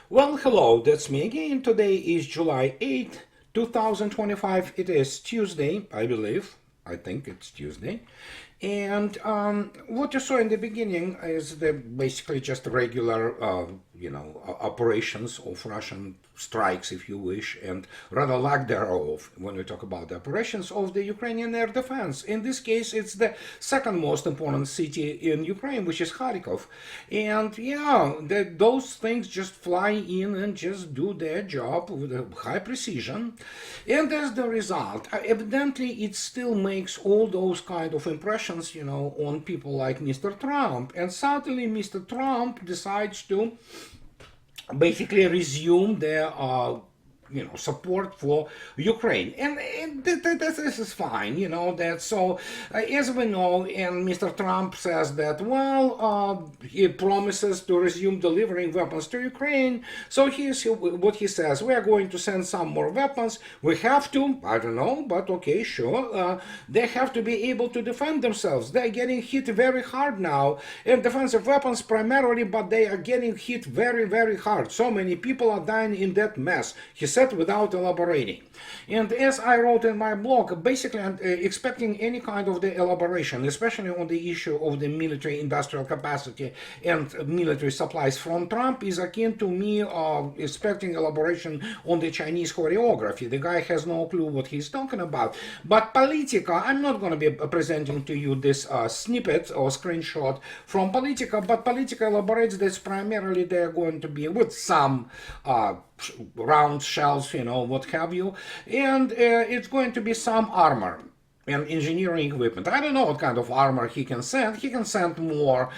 Well, hello, that's me again. Today is July 8th, 2025. It is Tuesday, I believe. I think it's Tuesday. And what you saw in the beginning is basically just regular, operations of Russian strikes, if you wish, and rather lack thereof when we talk about the operations of the Ukrainian air defense. In this case, it's the second most important city in Ukraine, which is Kharkov. And yeah, those things just fly in and just do their job with a high precision. And as the result, evidently, it still makes all those kind of impressions, on people like Mr. Trump. And suddenly, Mr. Trump decides to basically resume their support for Ukraine, and this is fine, that. So as we know, and Mr. Trump says that, he promises to resume delivering weapons to Ukraine. So here's what he says: we are going to send some more weapons. We have to, I don't know, but okay, sure. They have to be able to defend themselves. They're getting hit very hard now, and defensive weapons primarily, but they are getting hit very, very hard. So many people are dying in that mess, he said, without elaborating. And as I wrote in my blog, basically I'm expecting any kind of the elaboration, especially on the issue of the military industrial capacity and military supplies from Trump, is akin to me expecting elaboration on the Chinese choreography. The guy has no clue what he's talking about. But Politica, I'm not going to be presenting to you this snippet or screenshot from Politica, but Politica elaborates that primarily they're going to be with some round shells, what have you, and it's going to be some armor and engineering equipment. I don't know what kind of armor he can send. He can send more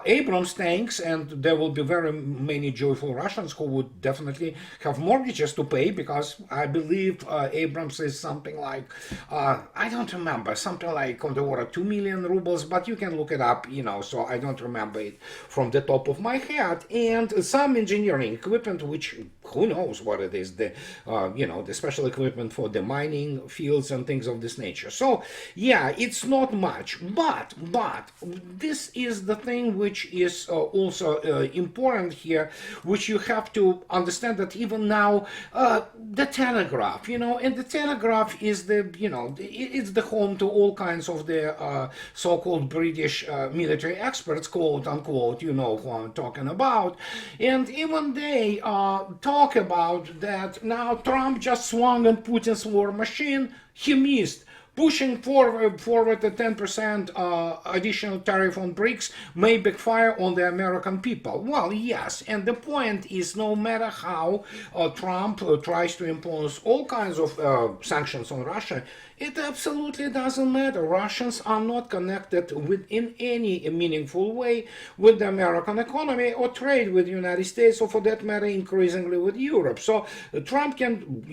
Abrams tanks, and there will be very many joyful Russians who would definitely have mortgages to pay, because I believe Abrams is something like, I don't remember, something like on the order 2 million rubles, but you can look it up, so I don't remember it from the top of my head. And some engineering equipment, which who knows what it is, the special equipment for the mining fields and things of this nature. So yeah, it's not much, but this is the thing which is also important here, which you have to understand, that even now the Telegraph, and the Telegraph is it's the home to all kinds of the so-called British military experts, quote unquote, who I'm talking about, and even they talk about that now Trump just swung on Putin's war machine. He missed. Pushing forward a 10% additional tariff on BRICS may backfire on the American people. Well, yes, and the point is, no matter how Trump tries to impose all kinds of sanctions on Russia, it absolutely doesn't matter. Russians are not connected in any meaningful way with the American economy or trade with the United States, or for that matter, increasingly with Europe. So Trump can,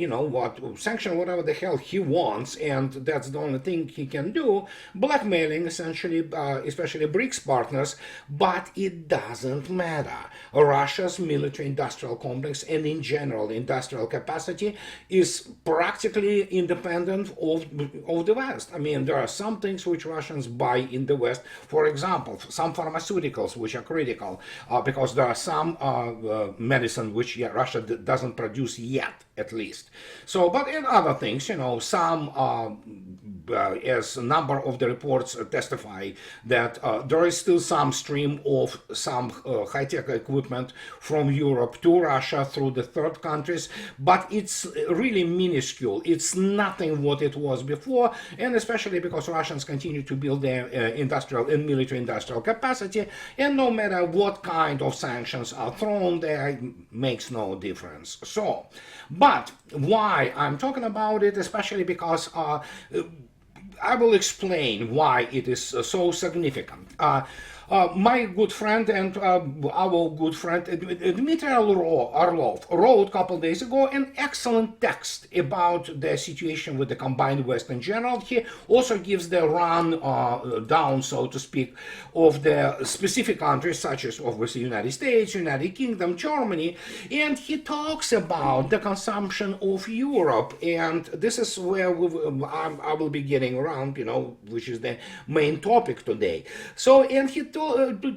sanction whatever the hell he wants, and that's the only thing he can do, blackmailing essentially, especially BRICS partners, but it doesn't matter. Russia's military industrial complex, and in general industrial capacity, is practically independent of the West. I mean, there are some things which Russians buy in the West. For example, some pharmaceuticals which are critical, because there are some medicine which Russia doesn't produce yet, at least. So, but in other things, some, as a number of the reports testify, that there is still some stream of some high-tech equipment from Europe to Russia through the third countries, but it's really minuscule. It's nothing what it was before, and especially because Russians continue to build their industrial and military industrial capacity, and no matter what kind of sanctions are thrown there, makes no difference. So, but why I'm talking about it, especially because I will explain why it is so significant. My good friend and our good friend Dmitry Orlov wrote a couple days ago an excellent text about the situation with the combined West in general. He also gives the down, so to speak, of the specific countries, such as obviously United States, United Kingdom, Germany, and he talks about the consumption of Europe, and this is where I will be getting around, which is the main topic today. So, and he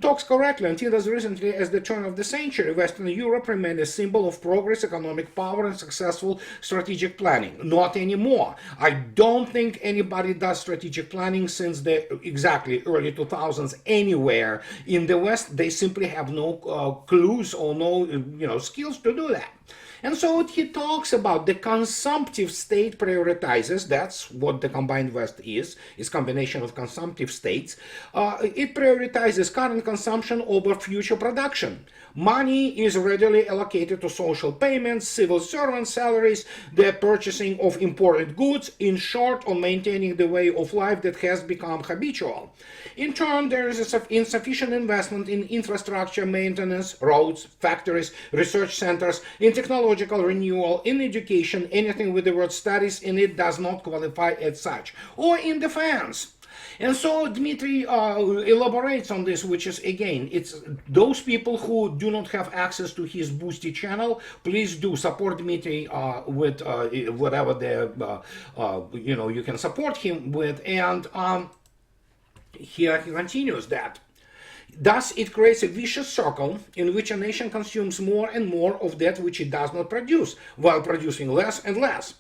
talks correctly. Until as recently as the turn of the century, Western Europe remained a symbol of progress, economic power, and successful strategic planning. Not anymore. I don't think anybody does strategic planning since the exactly early 2000s anywhere in the West. They simply have no clues or no skills to do that. And so he talks about the consumptive state prioritizes, that's what the combined West is combination of consumptive states. It prioritizes current consumption over future production. Money is readily allocated to social payments, civil servant salaries, the purchasing of imported goods, in short, on maintaining the way of life that has become habitual. In turn, there is insufficient investment in infrastructure maintenance, roads, factories, research centers, in technological renewal, in education, anything with the word studies in it does not qualify as such, or in defense. And so Dmitry elaborates on this, which is, again, it's those people who do not have access to his Boosty channel, please do support Dmitry with whatever you can support him with. And here he continues that. Thus, it creates a vicious circle in which a nation consumes more and more of that which it does not produce, while producing less and less.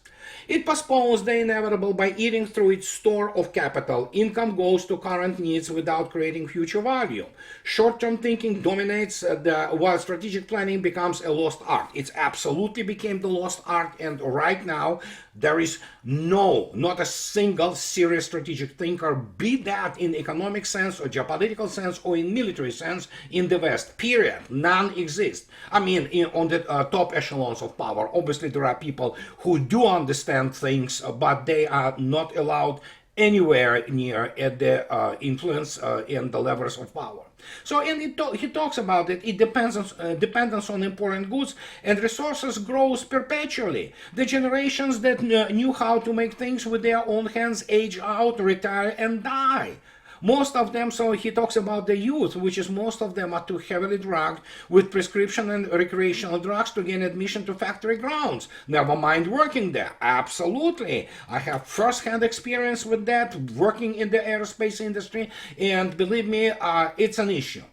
It postpones the inevitable by eating through its store of capital. Income goes to current needs without creating future value. Short-term thinking dominates while strategic planning becomes a lost art. It's absolutely became the lost art, and right now there is not a single serious strategic thinker, be that in economic sense or geopolitical sense or in military sense, in the West, period. None exist. I mean, on the top echelons of power. Obviously, there are people who do understand things, but they are not allowed anywhere near at the influence and the levels of power. So, and he talks about it. It depends on dependence on important goods and resources grows perpetually. The generations that knew how to make things with their own hands age out, retire, and die. Most of them, so he talks about the youth, which is most of them are too heavily drugged with prescription and recreational drugs to gain admission to factory grounds. Never mind working there. Absolutely. I have first-hand experience with that, working in the aerospace industry, and believe me, it's an issue.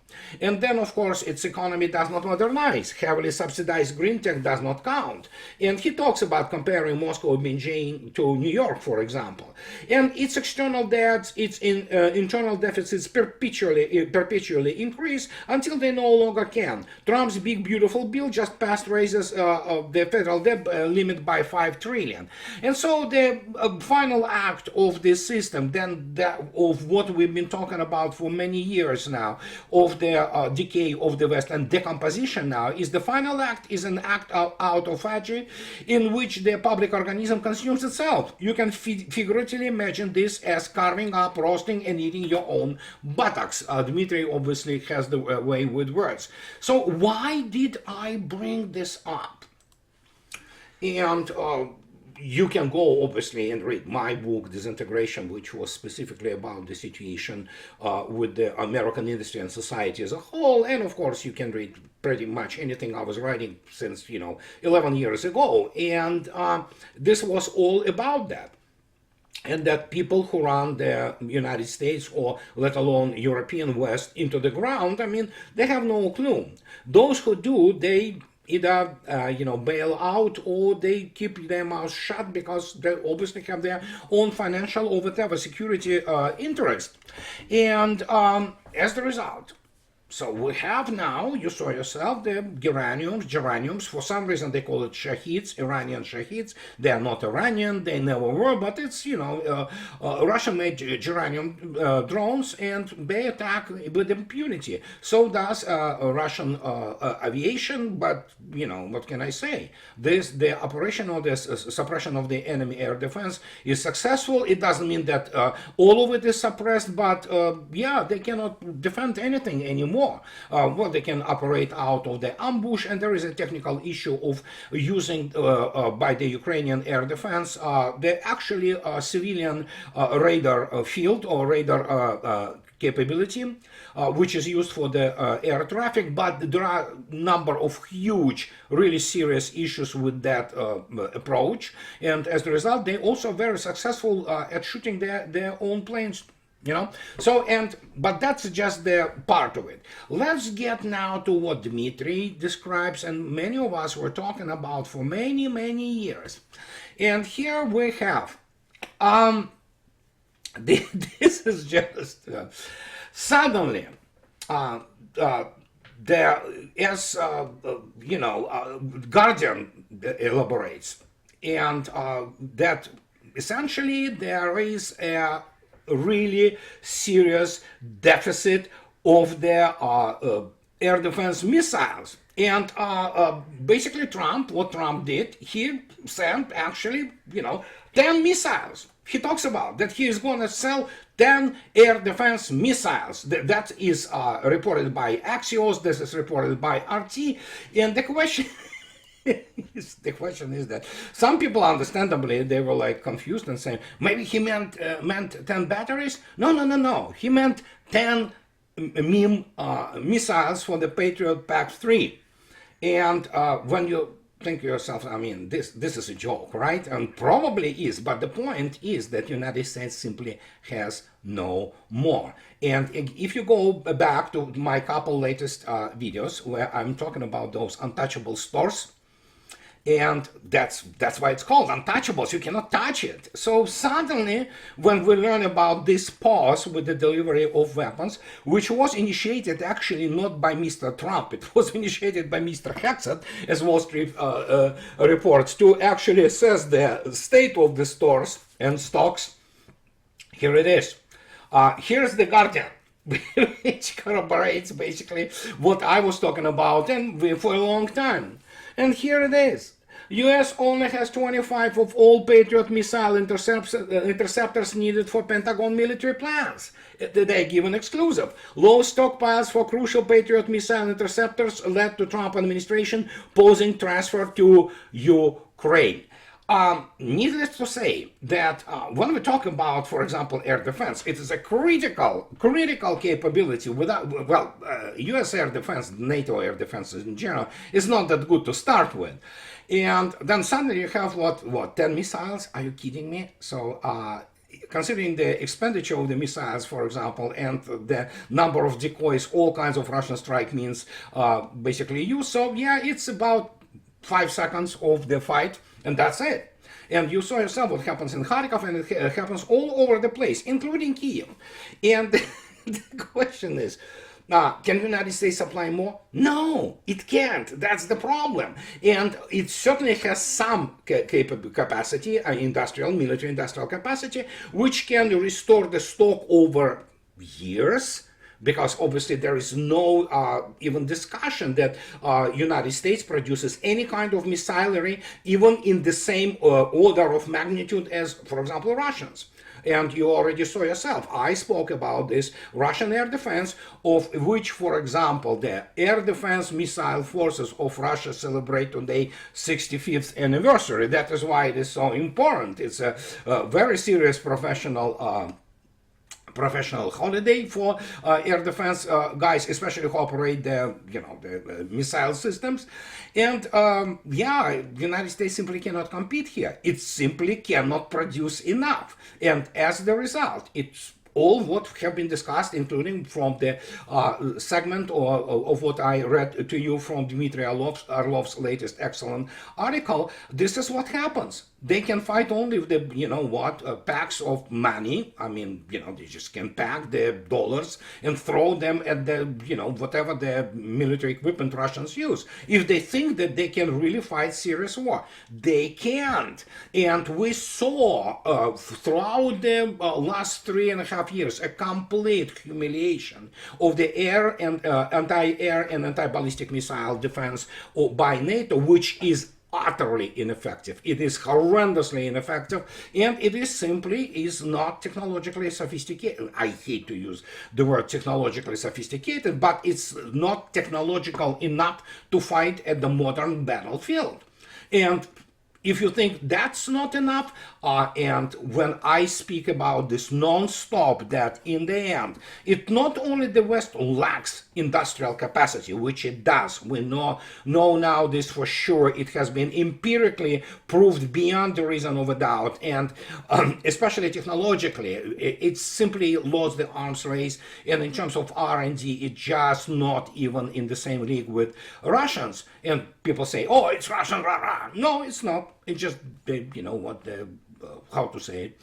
And then, of course, its economy does not modernize. Heavily subsidized green tech does not count. And he talks about comparing Moscow and Beijing to New York, for example. And its external debts, its internal deficits perpetually increase until they no longer can. Trump's big, beautiful bill just passed raises the federal debt limit by $5 trillion. And so the final act of this system, then of what we've been talking about for many years now, of the decay of the West and decomposition now, is the final act is an act of autophagy in which the public organism consumes itself. You can figuratively imagine this as carving up, roasting, and eating your own buttocks. Dmitry obviously has the way with words. So why did I bring this up? And you can go obviously and read my book Disintegration, which was specifically about the situation with the American industry and society as a whole, and of course you can read pretty much anything I was writing since 11 years ago, and this was all about that. And that people who run the United States, or let alone European West, into the ground, I mean, they have no clue. Those who do, they either bail out, or they keep their mouths shut because they obviously have their own financial or whatever security interest. And as a result, so we have now, you saw yourself, the geraniums. For some reason they call it shaheeds, Iranian shaheeds. They are not Iranian, they never were, but it's, Russian-made geranium drones, and they attack with impunity. So does Russian aviation, but, what can I say? The operation or the suppression of the enemy air defense is successful. It doesn't mean that all of it is suppressed, but they cannot defend anything anymore. They can operate out of the ambush, and there is a technical issue of using by the Ukrainian air defense the actually civilian radar field or radar capability, which is used for the air traffic, but there are a number of huge, really serious issues with that approach, and as a result, they also very successful at shooting their own planes you know. So, but that's just the part of it. Let's get now to what Dmitry describes, and many of us were talking about for many years. And here we have this is just suddenly there, as Guardian elaborates, and that essentially there is a really serious deficit of their air defense missiles. And basically what Trump did, he sent actually, 10 missiles. He talks about that he is going to sell 10 air defense missiles. That is reported by Axios. This is reported by RT. And the question the question is that some people, understandably, they were like confused and saying maybe he meant 10 batteries. No. He meant 10 missiles for the Patriot Pack 3. And when you think to yourself, I mean, this is a joke, right? And probably is, but the point is that United States simply has no more. And if you go back to my couple latest videos where I'm talking about those untouchable stores, and that's why it's called Untouchables. You cannot touch it. So suddenly, when we learn about this pause with the delivery of weapons, which was initiated actually not by Mr. Trump, it was initiated by Mr. Hexet, as Wall Street reports, to actually assess the state of the stores and stocks. Here it is. Here's the Guardian, which corroborates basically what I was talking about and for a long time. And here it is. US only has 25 of all Patriot missile interceptors needed for Pentagon military plans. They give an exclusive. Low stockpiles for crucial Patriot missile interceptors led to Trump administration pausing transfer to Ukraine. Needless to say that when we talk about, for example, air defense, it is a critical capability. Without, U.S. air defense, NATO air defense in general, is not that good to start with. And then suddenly you have what 10 missiles? Are you kidding me? So considering the expenditure of the missiles, for example, and the number of decoys, all kinds of Russian strike means basically used. So yeah, it's about 5 seconds of the fight, and that's it. And you saw yourself what happens in Kharkov, and it happens all over the place, including Kyiv. And the question is, can the United States supply more? No, it can't. That's the problem. And it certainly has some capacity, military industrial capacity, which can restore the stock over years. Because obviously there is no even discussion that United States produces any kind of missilery, even in the same order of magnitude as, for example, Russians. And you already saw yourself. I spoke about this Russian air defense, of which, for example, the air defense missile forces of Russia celebrate today 65th anniversary. That is why it is so important. It's a very serious professional holiday for air defense guys, especially who operate the missile systems. And the United States simply cannot compete here. It simply cannot produce enough. And as the result, it's all what have been discussed, including from the segment of what I read to you from Dmitry Orlov's latest excellent article. This is what happens. They can fight only with the, packs of money. I mean, they just can pack the dollars and throw them at the, whatever the military equipment Russians use. If they think that they can really fight serious war, they can't. And we saw throughout the last 3.5 years a complete humiliation of the air and anti-air and anti-ballistic missile defense by NATO, which is utterly ineffective. It is horrendously ineffective, and it is not technologically sophisticated. I hate to use the word technologically sophisticated, but it's not technological enough to fight at the modern battlefield. And if you think that's not enough, and when I speak about this non-stop, that in the end, it not only the West lacks industrial capacity, which it does, we know now this for sure, it has been empirically proved beyond the reason of a doubt, and especially technologically, it simply lost the arms race, and in terms of R&D, it's just not even in the same league with Russians. And people say, oh, it's Russian, rah, rah. No, it's not. It's just, you know what, how to say it,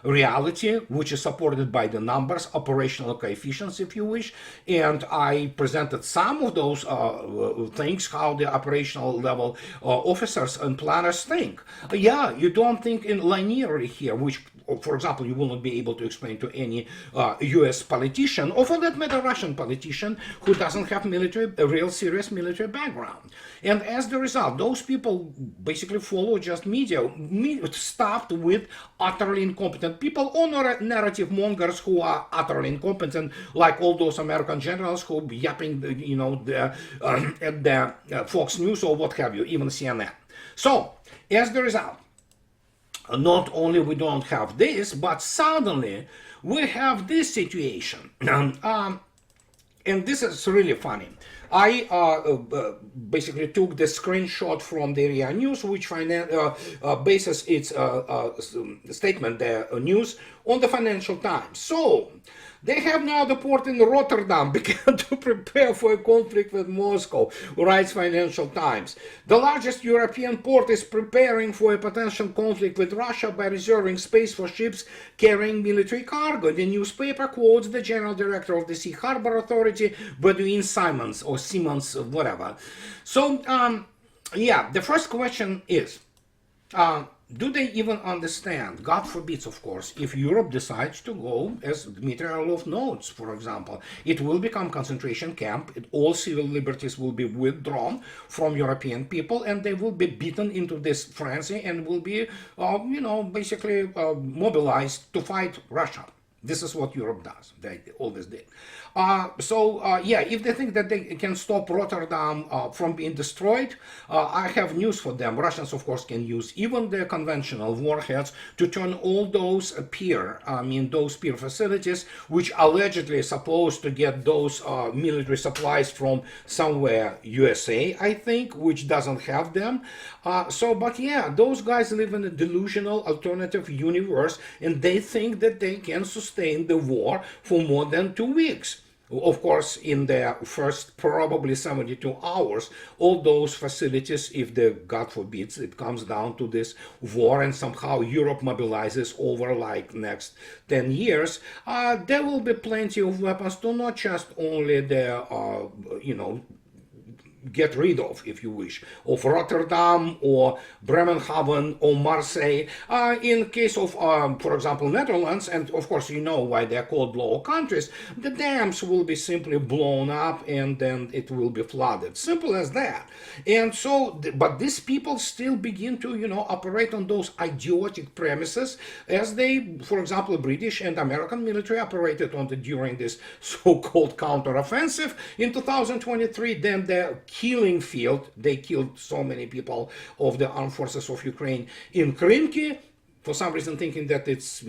reality, which is supported by the numbers, operational coefficients, if you wish. And I presented some of those things, how the operational level officers and planners think. Yeah, you don't think in linearly here, which, for example, you will not be able to explain to any US politician, or for that matter, Russian politician, who doesn't have a real serious military background. And as the result, those people basically follow just media stuffed with utterly incompetent people, or narrative mongers who are utterly incompetent, like all those American generals who be yapping, you know, at the Fox News or what have you, even CNN. So, as the result, not only we don't have this, but suddenly we have this situation. And this is really funny. I basically took the screenshot from the RIA News, which bases its statement, the news, on the Financial Times. So, they have now the port in Rotterdam began to prepare for a conflict with Moscow, writes Financial Times. The largest European port is preparing for a potential conflict with Russia by reserving space for ships carrying military cargo. The newspaper quotes the general director of the Sea Harbor Authority, Bedouin Simons, or Simmons, whatever. So, yeah, the first question is, do they even understand, God forbids, of course, if Europe decides to go, as Dmitry Orlov notes, for example, it will become concentration camp, all civil liberties will be withdrawn from European people, and they will be beaten into this frenzy and will be, you know, basically mobilized to fight Russia. This is what Europe does. They always did. Yeah, if they think that they can stop Rotterdam from being destroyed, I have news for them. Russians, of course, can use even the conventional warheads to turn all those pier facilities, which allegedly supposed to get those military supplies from somewhere USA, I think, which doesn't have them. But yeah, those guys live in a delusional alternative universe, and they think that they can sustain the war for more than 2 weeks. Of course, in the first probably 72 hours, all those facilities, if God forbids, it comes down to this war and somehow Europe mobilizes over like next 10 years, there will be plenty of weapons to not just only the, get rid of, if you wish, of Rotterdam or Bremenhaven or Marseille. In case of, for example, Netherlands, and of course you know why they're called low countries, the dams will be simply blown up and then it will be flooded. Simple as that. And so, but these people still begin to, operate on those idiotic premises as they, for example, British and American military operated on during this so-called counteroffensive in 2023. Then the killing field, they killed so many people of the armed forces of Ukraine in Krimki, for some reason thinking that it's,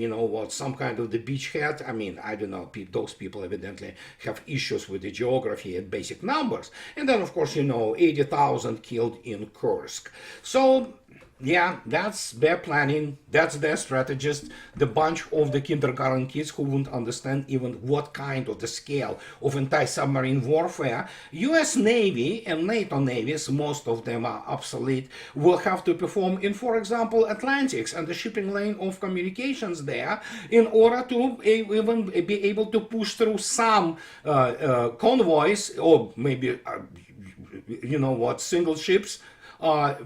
some kind of the beachhead. I mean, I don't know, those people evidently have issues with the geography and basic numbers. And then, of course, 80,000 killed in Kursk. So, yeah, that's their planning, that's their strategist, the bunch of the kindergarten kids who wouldn't understand even what kind of the scale of anti-submarine warfare. US Navy and NATO navies, most of them are obsolete, will have to perform in, for example, Atlantics and the shipping lane of communications there in order to even be able to push through some convoys or maybe, single ships.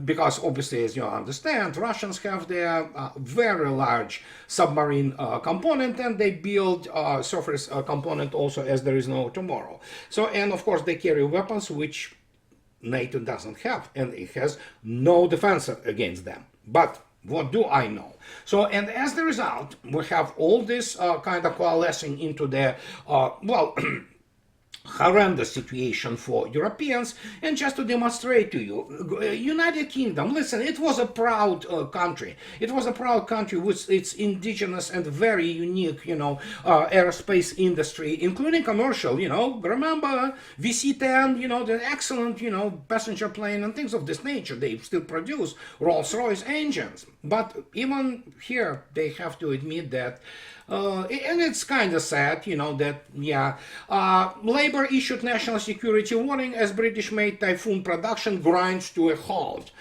Because obviously, as you understand, Russians have their very large submarine component, and they build surface component also as there is no tomorrow. So, and of course, they carry weapons which NATO doesn't have, and it has no defense against them. But what do I know? So, and as the result, we have all this kind of coalescing into the, horrendous situation for Europeans. And just to demonstrate to you, United Kingdom, listen, it was a proud country. It was a proud country with its indigenous and very unique, aerospace industry, including commercial, remember VC-10, the excellent, passenger plane and things of this nature. They still produce Rolls-Royce engines. But even here, they have to admit that and it's kind of sad, Labour issued national security warning as British-made Typhoon production grinds to a halt.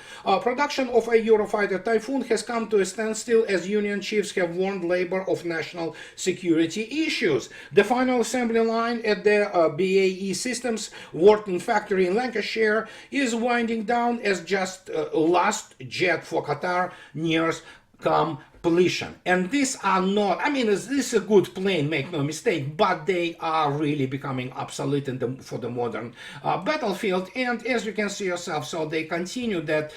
Production of a Eurofighter Typhoon has come to a standstill as union chiefs have warned Labour of national security issues. The final assembly line at the BAE Systems Wharton factory in Lancashire is winding down as just last jet for Qatar nears completion. And these are not, this is a good plane, make no mistake, but they are really becoming obsolete for the modern battlefield. And as you can see yourself, so they continue that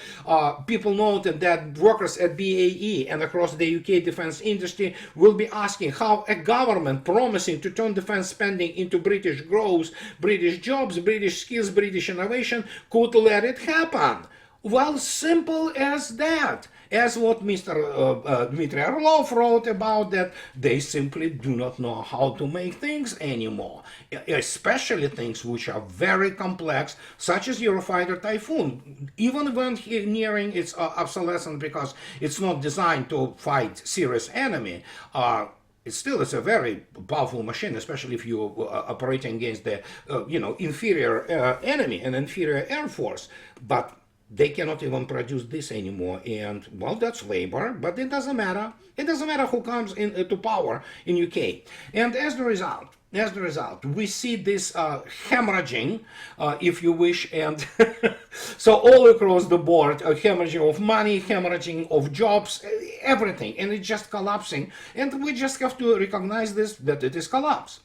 people noted that workers at BAE and across the UK defense industry will be asking how a government promising to turn defense spending into British growth, British jobs, British skills, British innovation could let it happen. Well, simple as that. As what Mr. Dmitry Orlov wrote about, that they simply do not know how to make things anymore, especially things which are very complex, such as Eurofighter Typhoon, even when nearing its obsolescence because it's not designed to fight serious enemy. It's a very powerful machine, especially if you're operating against the inferior enemy, an inferior air force. But they cannot even produce this anymore, and well, that's labor, but it doesn't matter. It doesn't matter who comes to power in UK. And as the result, we see this hemorrhaging, if you wish, and so all across the board, hemorrhaging of money, hemorrhaging of jobs, everything, and it's just collapsing. And we just have to recognize that it is collapse.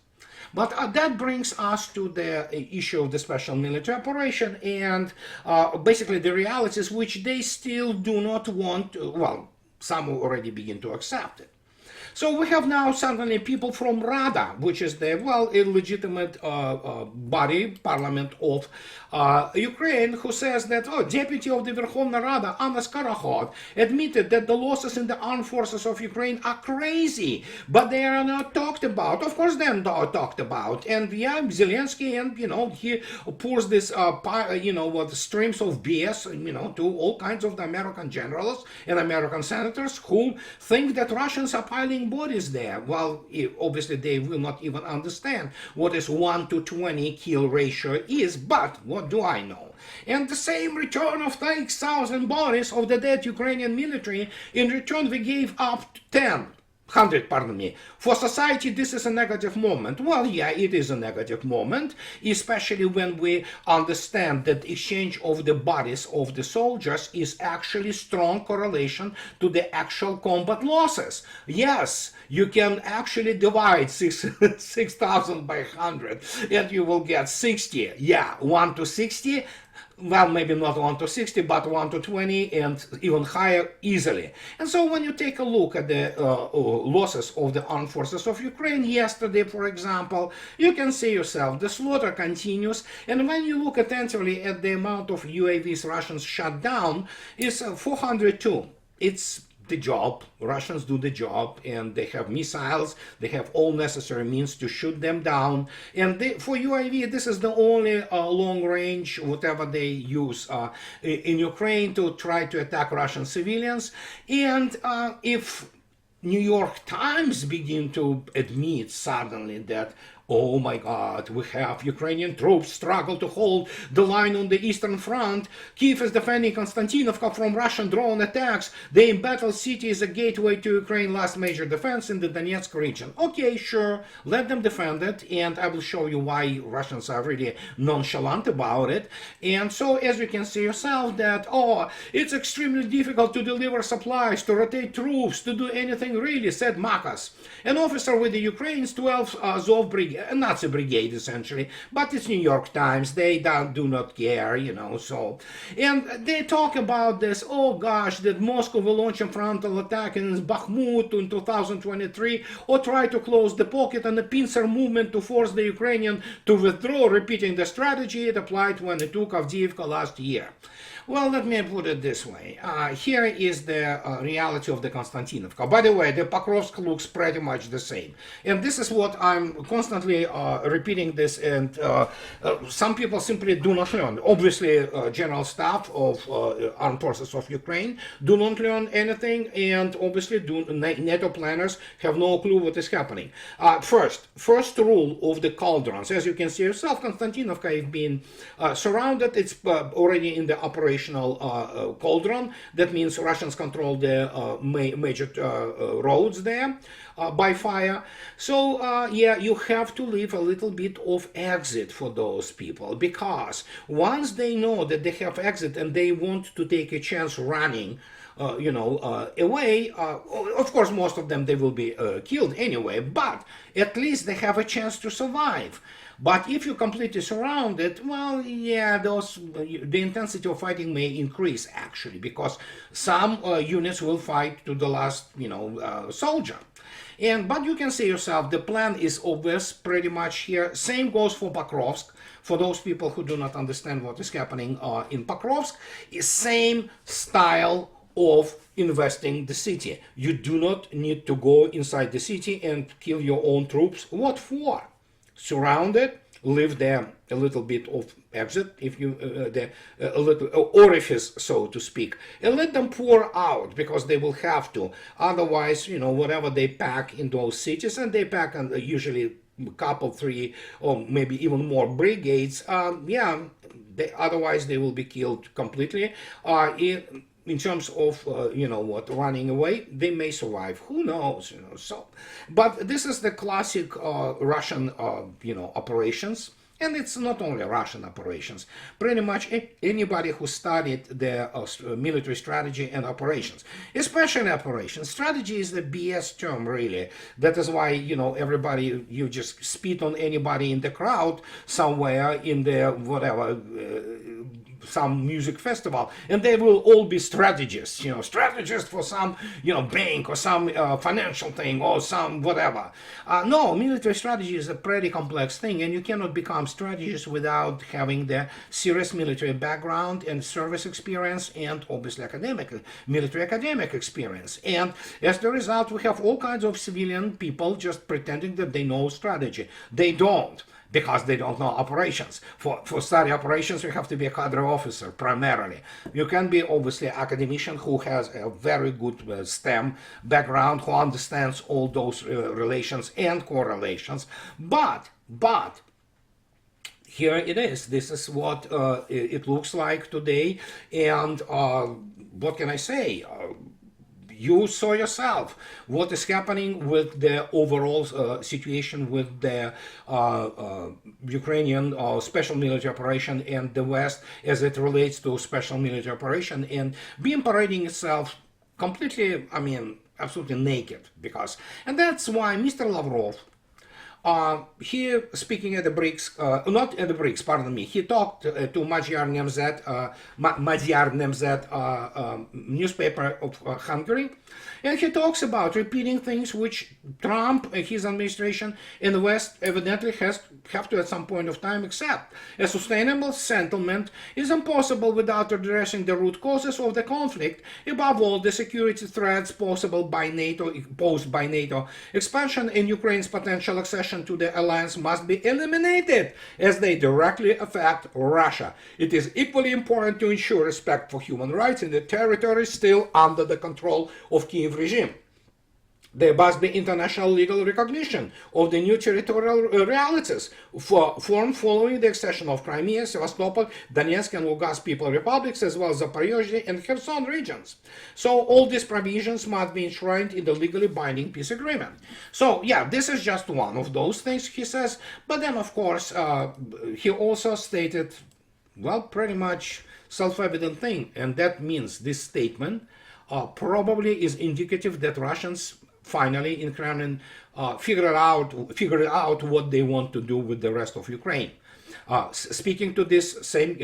But that brings us to the issue of the special military operation and basically the realities which they still do not want to, well, some already begin to accept it. So we have now suddenly people from Rada, which is the, illegitimate body, parliament of Ukraine, who says that, deputy of the Verkhovna Rada, Anna Skorokhod, admitted that the losses in the armed forces of Ukraine are crazy, but they are not talked about. Of course, they're not talked about. And Zelensky, and, he pours this, streams of BS, to all kinds of the American generals and American senators who think that Russians are piling bodies there. Well, obviously they will not even understand what is 1 to 20 kill ratio is, but what do I know? And the same return of 6,000 bodies of the dead Ukrainian military, in return we gave up 100, For society, this is a negative moment. Well, yeah, it is a negative moment, especially when we understand that exchange of the bodies of the soldiers is actually strong correlation to the actual combat losses. Yes, you can actually divide 6,000 by 100 and you will get 60. Yeah, 1 to 60. Well, maybe not 1 to 60, but 1 to 20 and even higher easily. And so when you take a look at the losses of the armed forces of Ukraine yesterday, for example, you can see yourself the slaughter continues. And when you look attentively at the amount of UAVs Russians shot down, it's 402. It's the job. Russians do the job, and they have missiles, they have all necessary means to shoot them down. And for UAV, this is the only long range, whatever they use in Ukraine to try to attack Russian civilians. And if New York Times begin to admit suddenly that, oh my God, we have Ukrainian troops struggle to hold the line on the Eastern Front. Kiev is defending Konstantinovka from Russian drone attacks. The embattled city is a gateway to Ukraine's last major defense in the Donetsk region. Okay, sure, let them defend it, and I will show you why Russians are really nonchalant about it. And so, as you can see yourself, that, it's extremely difficult to deliver supplies, to rotate troops, to do anything really, said Makas, an officer with the Ukraine's 12th Azov Brigade. brigade, a Nazi brigade essentially, but it's New York Times, they do not care, you know, so. And they talk about this, oh gosh, that Moscow will launch a frontal attack in Bakhmut in 2023, or try to close the pocket on the pincer movement to force the Ukrainian to withdraw, repeating the strategy it applied when it took Avdiivka last year. Well, let me put it this way. Here is the reality of the Konstantinovka. By the way, the Pokrovsk looks pretty much the same. And this is what I'm constantly repeating this, and some people simply do not learn. Obviously, General Staff of Armed Forces of Ukraine do not learn anything, and obviously NATO planners have no clue what is happening. First rule of the cauldrons. As you can see yourself, Konstantinovka is being surrounded. It's already in the operational cauldron. That means Russians control the major roads there by fire. So yeah, you have to leave a little bit of exit for those people, because once they know that they have exit and they want to take a chance running away, of course most of them, they will be killed anyway, but at least they have a chance to survive. But if you completely surround it, well, yeah, the intensity of fighting may increase actually, because some units will fight to the last, soldier. But you can say yourself, the plan is obvious pretty much here. Same goes for Pokrovsk. For those people who do not understand what is happening in Pokrovsk, is same style of investing the city. You do not need to go inside the city and kill your own troops. What for? Surround it, leave there a little bit of exit, if you a little orifice, so to speak, and let them pour out, because they will have to. Otherwise, whatever they pack in those cities, and they pack usually a couple, 3, or maybe even more brigades, otherwise they will be killed completely. In terms of running away, they may survive. Who knows? So, but this is the classic Russian operations. And it's not only Russian operations. Pretty much anybody who studied the military strategy and operations, especially operations. Strategy is the BS term, really. That is why, everybody, you just spit on anybody in the crowd somewhere in the whatever, some music festival, and they will all be strategists, strategists for some, bank or some financial thing or some whatever. No, military strategy is a pretty complex thing, and you cannot become strategist without having the serious military background and service experience, and obviously military academic experience. And as the result, we have all kinds of civilian people just pretending that they know strategy. They don't, because they don't know operations. For study operations, you have to be a cadre officer primarily. You can be obviously an academician who has a very good STEM background, who understands all those relations and correlations. But here it is. This is what it looks like today. And what can I say? You saw yourself what is happening with the overall situation with the Ukrainian special military operation and the West as it relates to special military operation, and being parading itself completely, absolutely naked. And that's why Mr. Lavrov, he, speaking at the BRICS, not at the BRICS, pardon me, he talked to Magyar Nemzet newspaper of Hungary, and he talks about repeating things which Trump, his administration, and the West evidently have to at some point of time accept. A sustainable settlement is impossible without addressing the root causes of the conflict, above all the security threats posed by NATO. Expansion and Ukraine's potential accession to the alliance must be eliminated, as they directly affect Russia. It is equally important to ensure respect for human rights in the territories still under the control of Kiev regime. There must be international legal recognition of the new territorial realities formed following the accession of Crimea, Sevastopol, Donetsk and Lugansk People Republics, as well as Zaporozhye and Kherson regions. So all these provisions must be enshrined in the legally binding peace agreement. So yeah, this is just one of those things he says. But then, of course, he also stated, well, pretty much self-evident thing, and that means this statement probably is indicative that Russians finally in Kremlin figured out what they want to do with the rest of Ukraine. Speaking to this same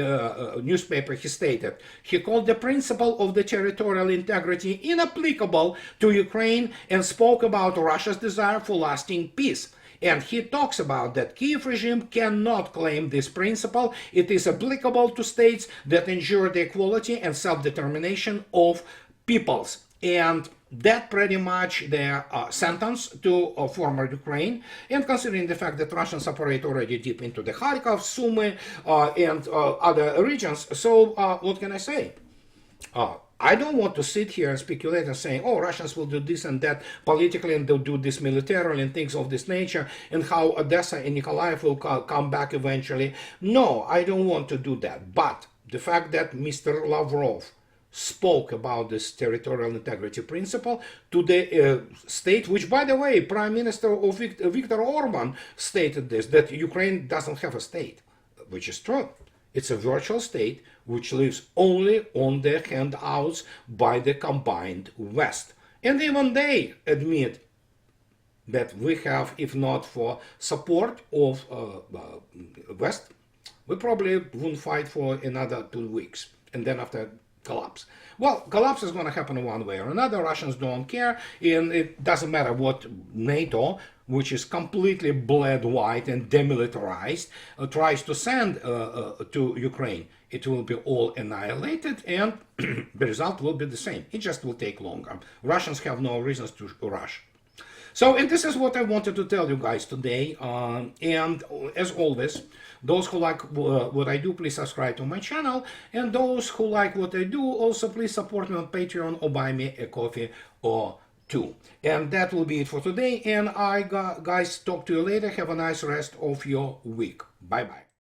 newspaper, he stated, he called the principle of the territorial integrity inapplicable to Ukraine and spoke about Russia's desire for lasting peace. And he talks about that Kiev regime cannot claim this principle. It is applicable to states that ensure the equality and self-determination of peoples. And that pretty much the sentence to former Ukraine. And considering the fact that Russians operate already deep into the Kharkov, Sumy, and other regions, so what can I say? I don't want to sit here and speculate and say, oh, Russians will do this and that politically, and they'll do this militarily and things of this nature, and how Odessa and Nikolaev will come back eventually. No, I don't want to do that. But the fact that Mr. Lavrov spoke about this territorial integrity principle to the state, which, by the way, Prime Minister of Viktor Orban stated this, that Ukraine doesn't have a state, which is true. It's a virtual state which lives only on the handouts by the combined West. And even they admit that we have, if not for support of West, we probably won't fight for another 2 weeks. And then after collapse. Well, collapse is going to happen one way or another. Russians don't care, and it doesn't matter what NATO, which is completely bled white and demilitarized, tries to send to Ukraine. It will be all annihilated, and the result will be the same. It just will take longer. Russians have no reasons to rush. So, and this is what I wanted to tell you guys today. And as always, those who like what I do, please subscribe to my channel. And those who like what I do, also please support me on Patreon or buy me a coffee or two. And that will be it for today. And I, guys, talk to you later. Have a nice rest of your week. Bye-bye.